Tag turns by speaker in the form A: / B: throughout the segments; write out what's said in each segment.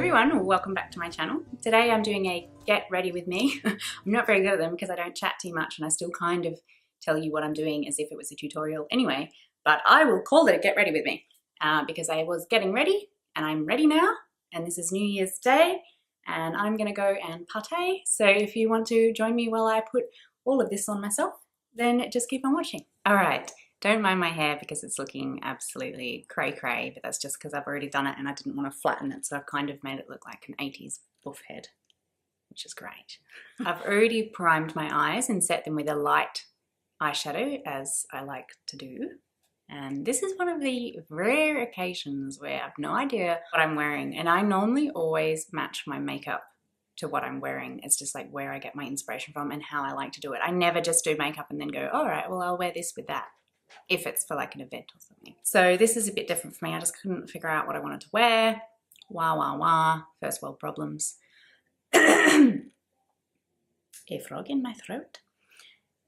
A: everyone, welcome back to my channel. Today I'm doing a get ready with me. I'm not very good at them because I don't chat too much and I still kind of tell you what I'm doing as if it was a tutorial anyway, but I will call it a get ready with me because I was getting ready and I'm ready now, and this is New Year's Day and I'm gonna go and partay. So if you want to join me while I put all of this on myself, then just keep on watching. All right. Don't mind my hair because it's looking absolutely cray-cray, but that's just because I've already done it and I didn't want to flatten it, so I've kind of made it look like an 80s buff head, which is great. I've already primed my eyes and set them with a light eyeshadow, as I like to do. And this is one of the rare occasions where I've no idea what I'm wearing, and I normally always match my makeup to what I'm wearing. It's just like where I get my inspiration from and how I like to do it. I never just do makeup and then go, all right, well, I'll wear this with that, if it's for like an event or something. So this is a bit different for me. I just couldn't figure out what I wanted to wear. Wah, first world problems. A frog in my throat.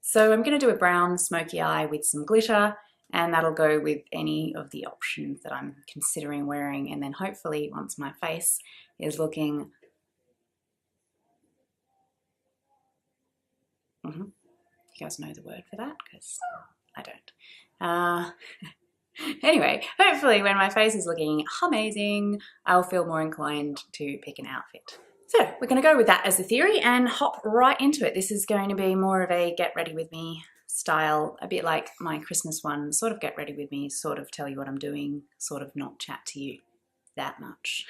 A: So I'm gonna do a brown smoky eye with some glitter, and that'll go with any of the options that I'm considering wearing. And then hopefully once my face is looking you guys know the word for that? Because I don't. Anyway, hopefully when my face is looking amazing, I'll feel more inclined to pick an outfit. So we're going to go with that as the theory and hop right into it. This is going to be more of a get ready with me style, a bit like my Christmas one, sort of get ready with me, sort of tell you what I'm doing, sort of not chat to you that much.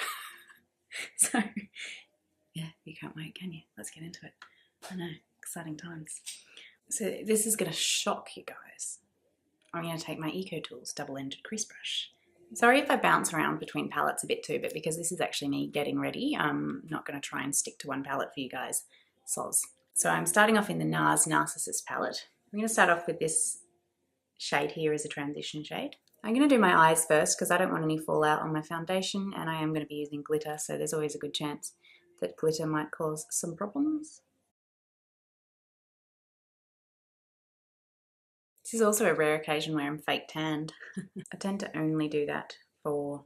A: So yeah, you can't wait, can you? Let's get into it. I know, exciting times. So this is going to shock you guys. I'm going to take my Eco Tools double-ended crease brush. Sorry if I bounce around between palettes a bit too, but because this is actually me getting ready, I'm not going to try and stick to one palette for you guys. Soz. So I'm starting off in the NARS Narcissus palette. I'm going to start off with this shade here as a transition shade. I'm going to do my eyes first because I don't want any fallout on my foundation, and I am going to be using glitter, so there's always a good chance that glitter might cause some problems. This is also a rare occasion where I'm fake tanned. I tend to only do that for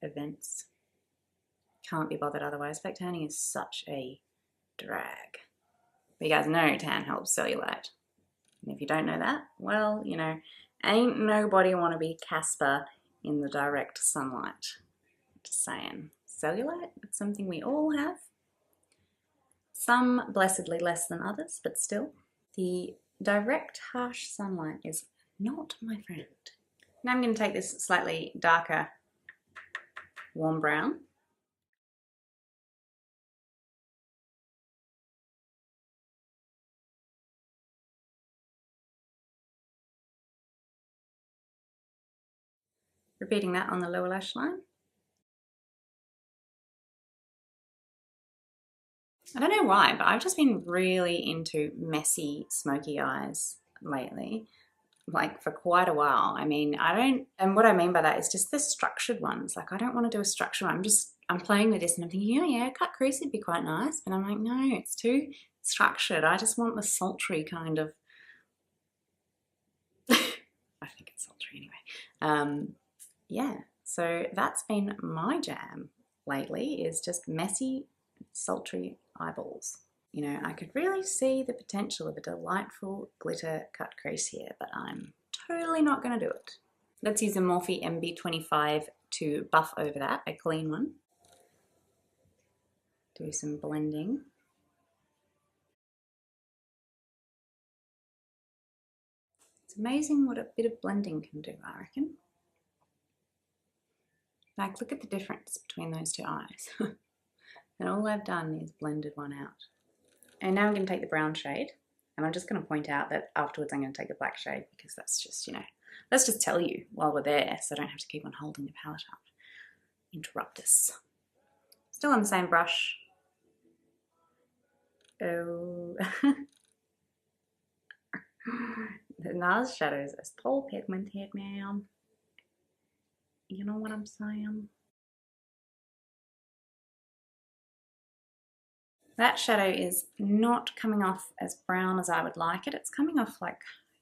A: events. Can't be bothered otherwise. Fake tanning is such a drag. But you guys know tan helps cellulite. And if you don't know that, well, you know, ain't nobody want to be Casper in the direct sunlight. Just saying. Cellulite, it's something we all have. Some blessedly less than others, but still. The direct harsh sunlight is not my friend. Now I'm going to take this slightly darker warm brown. Repeating that on the lower lash line. I don't know why, but I've just been really into messy smoky eyes lately, like for quite a while. I mean, and what I mean by that is just the structured ones. Like I don't want to do a structured one. I'm playing with this and I'm thinking, yeah, cut crease would be quite nice, but I'm like, no, it's too structured. I just want the sultry kind of, I think it's sultry anyway. Yeah, so that's been my jam lately, is just messy, sultry eyeballs. You know, I could really see the potential of a delightful glitter cut crease here, but I'm totally not going to do it. Let's use a Morphe MB25 to buff over that, a clean one. Do some blending. It's amazing what a bit of blending can do, I reckon. Like, look at the difference between those two eyes. And all I've done is blended one out. And now I'm going to take the brown shade, and I'm just going to point out that afterwards I'm going to take the black shade, because that's just, you know, let's just tell you while we're there so I don't have to keep on holding the palette up. Interrupt us. Still on the same brush. Oh. The NARS shadows are so pigmented, man. You know what I'm saying? That shadow is not coming off as brown as I would like it. It's coming off like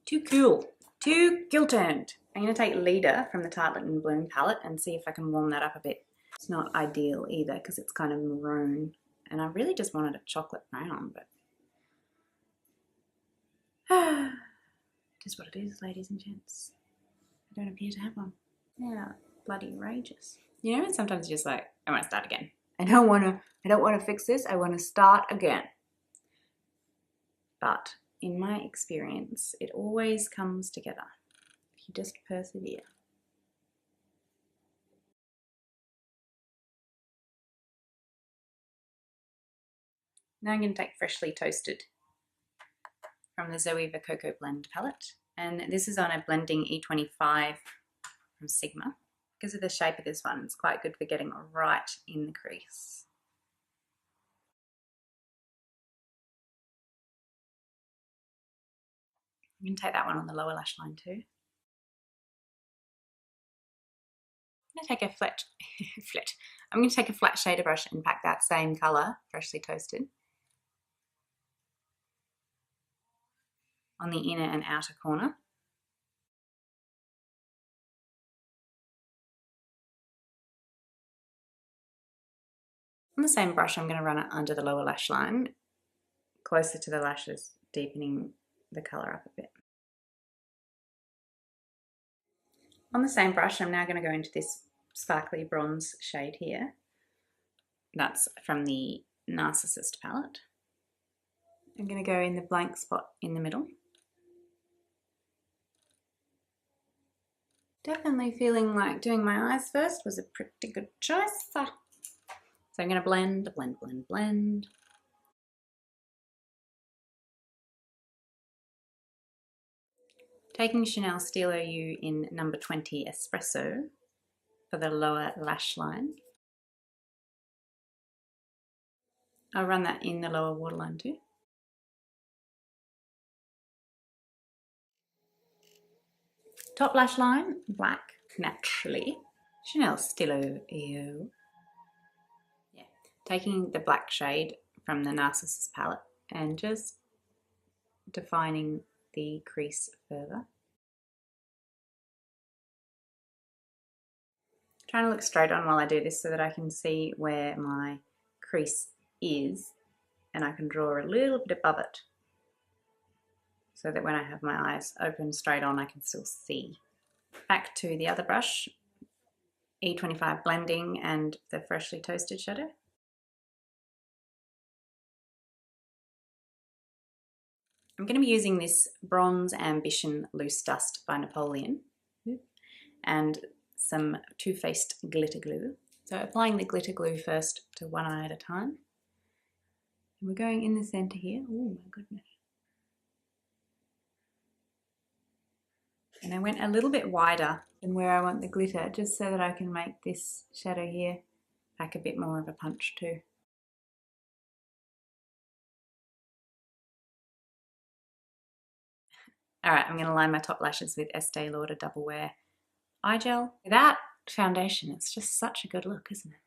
A: too cool, too gill-turned. I'm going to take Leader from the Tartelette and Bloom palette and see if I can warm that up a bit It's not ideal either because it's kind of maroon, and I really just wanted a chocolate brown, but it is what it is, ladies and gents. I don't appear to have one. Yeah, bloody rages. You know, sometimes you're just like, I want to start again. I don't want to fix this. I want to start again. But in my experience, it always comes together if you just persevere. Now I'm going to take Freshly Toasted from the Zoeva Cocoa Blend palette. And this is on a blending E25 from Sigma. Because of the shape of this one, it's quite good for getting right in the crease. I'm going to take that one on the lower lash line too. I'm going to take a I'm going to take a flat shader brush and pack that same colour, Freshly Toasted, on the inner and outer corner. On the same brush, I'm going to run it under the lower lash line, closer to the lashes, deepening the colour up a bit. On the same brush, I'm now going to go into this sparkly bronze shade here. That's from the Narcissist palette. I'm going to go in the blank spot in the middle. Definitely feeling like doing my eyes first was a pretty good choice. So I'm going to blend, blend, blend, blend. Taking Chanel Stilo U in number 20 Espresso for the lower lash line. I'll run that in the lower waterline too. Top lash line, black, naturally. Chanel Stilo U. Yeah, taking the black shade from the Narcissus palette and just defining the crease further. Trying to look straight on while I do this so that I can see where my crease is and I can draw a little bit above it so that when I have my eyes open straight on I can still see. Back to the other brush, E25 blending and the Freshly Toasted shadow. I'm going to be using this Bronze Ambition Loose Dust by Napoleon and some Too Faced glitter glue. So applying the glitter glue first to one eye at a time. And we're going in the center here. Oh my goodness. And I went a little bit wider than where I want the glitter, just so that I can make this shadow here pack a bit more of a punch too. Alright, I'm going to line my top lashes with Estee Lauder Double Wear Eye Gel. That foundation, it's just such a good look, isn't it?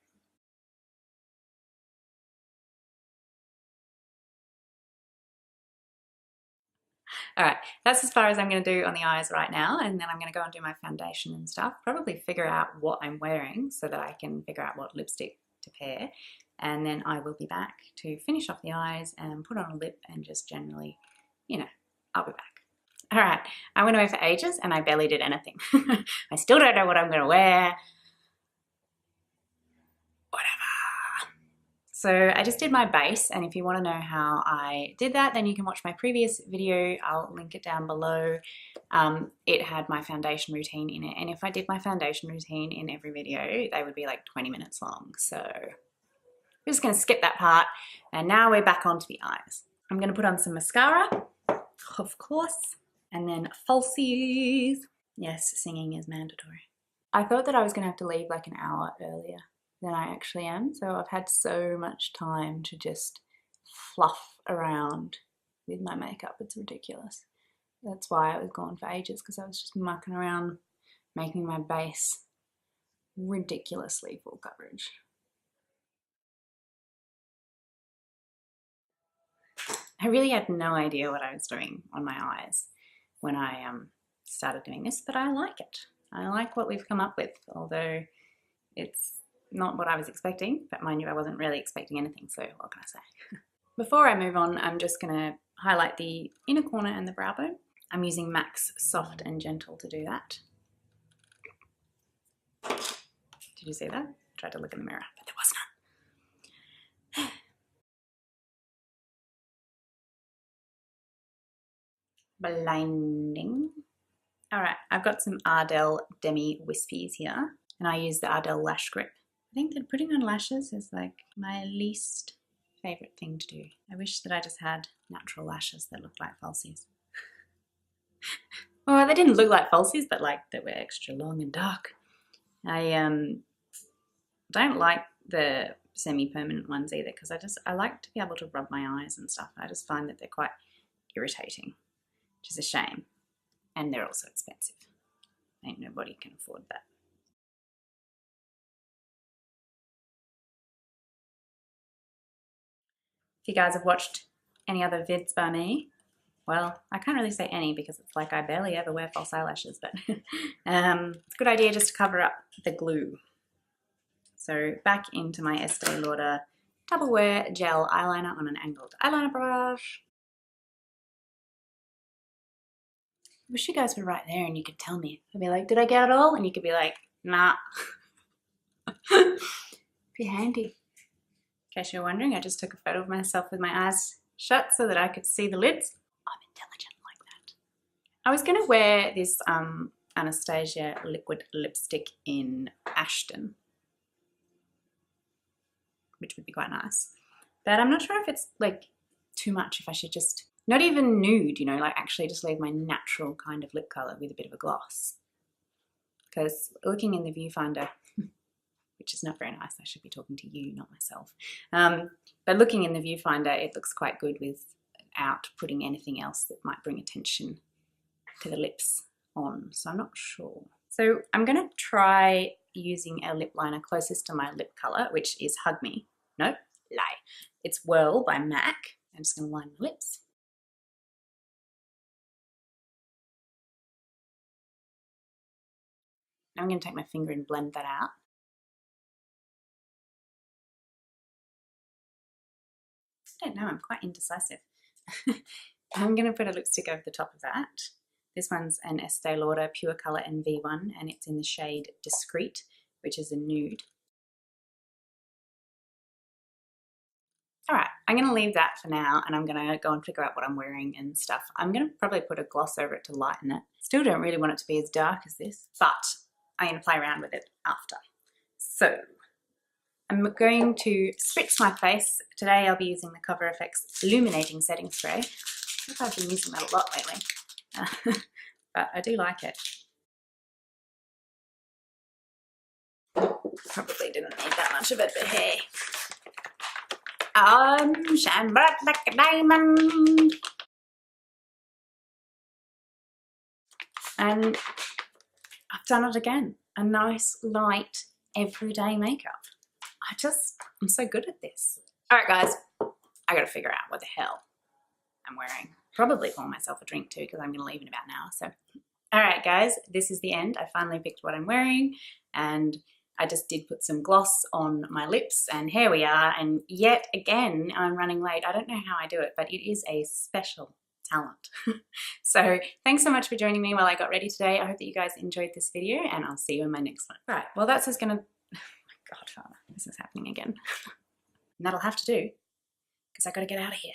A: Alright, that's as far as I'm going to do on the eyes right now, and then I'm going to go and do my foundation and stuff. Probably figure out what I'm wearing so that I can figure out what lipstick to pair, and then I will be back to finish off the eyes and put on a lip and just generally, you know, I'll be back. Alright, I went away for ages and I barely did anything. I still don't know what I'm going to wear. Whatever. So I just did my base, and if you want to know how I did that, then you can watch my previous video. I'll link it down below. It had my foundation routine in it, and if I did my foundation routine in every video, they would be like 20 minutes long. So we're just going to skip that part, and now we're back onto the eyes. I'm going to put on some mascara, of course. And then falsies. Yes, singing is mandatory. I thought that I was going to have to leave like an hour earlier than I actually am. So I've had so much time to just fluff around with my makeup. It's ridiculous. That's why I was gone for ages, because I was just mucking around making my base ridiculously full coverage. I really had no idea what I was doing on my eyes when I started doing this, but I like it. I like what we've come up with, although it's not what I was expecting, but mind you, I wasn't really expecting anything, so what can I say? Before I move on, I'm just going to highlight the inner corner and the brow bone. I'm using MAC's Soft and Gentle to do that. Did you see that? I tried to look in the mirror, but there was none. Blinding. All right, I've got some Ardell Demi Wispies here, and I use the Ardell Lash Grip. I think that putting on lashes is like my least favorite thing to do. I wish that I just had natural lashes that looked like falsies. Well, they didn't look like falsies, but like they were extra long and dark. I don't like the semi-permanent ones either, because I like to be able to rub my eyes and stuff. I just find that they're quite irritating, which is a shame. And they're also expensive. Ain't nobody can afford that. If you guys have watched any other vids by me, well, I can't really say any because it's like I barely ever wear false eyelashes, but it's a good idea just to cover up the glue. So back into my Estee Lauder Double Wear Gel Eyeliner on an angled eyeliner brush. I wish you guys were right there and you could tell me. I'd be like, did I get it all? And you could be like, nah. Be handy. In case you're wondering, I just took a photo of myself with my eyes shut so that I could see the lids. I'm intelligent like that. I was going to wear this Anastasia liquid lipstick in Ashton, which would be quite nice. But I'm not sure if it's like too much, if I should just, not even nude, you know, like actually just leave my natural kind of lip color with a bit of a gloss. Because looking in the viewfinder, which is not very nice, I should be talking to you, not myself. But looking in the viewfinder, it looks quite good without putting anything else that might bring attention to the lips on, so I'm not sure. So I'm gonna try using a lip liner closest to my lip color, which is Hug Me. Nope, lie. It's Whirl by MAC. I'm just gonna line my lips. I'm gonna take my finger and blend that out. I don't know, I'm quite indecisive. I'm going to put a lipstick over the top of that. This one's an Estee Lauder Pure Colour NV1 and it's in the shade Discreet, which is a nude. Alright, I'm going to leave that for now and I'm going to go and figure out what I'm wearing and stuff. I'm going to probably put a gloss over it to lighten it. Still don't really want it to be as dark as this, but I'm going to play around with it after. So, I'm going to spritz my face. Today I'll be using the Cover FX Illuminating Setting Spray. I think I've been using that a lot lately, but I do like it. Probably didn't need that much of it, but hey. Shine bright like a diamond. And I've done it again. A nice, light, everyday makeup. I'm so good at this. All right, guys, I gotta figure out what the hell I'm wearing. Probably pour myself a drink too, because I'm gonna leave in about an hour. So, all right, guys, this is the end. I finally picked what I'm wearing, and I just did put some gloss on my lips, and here we are. And yet again, I'm running late. I don't know how I do it, but it is a special talent. So thanks so much for joining me while I got ready today. I hope that you guys enjoyed this video, and I'll see you in my next one. All right, well, that's just gonna, Godfather, this is happening again. And that'll have to do, because I gotta get out of here.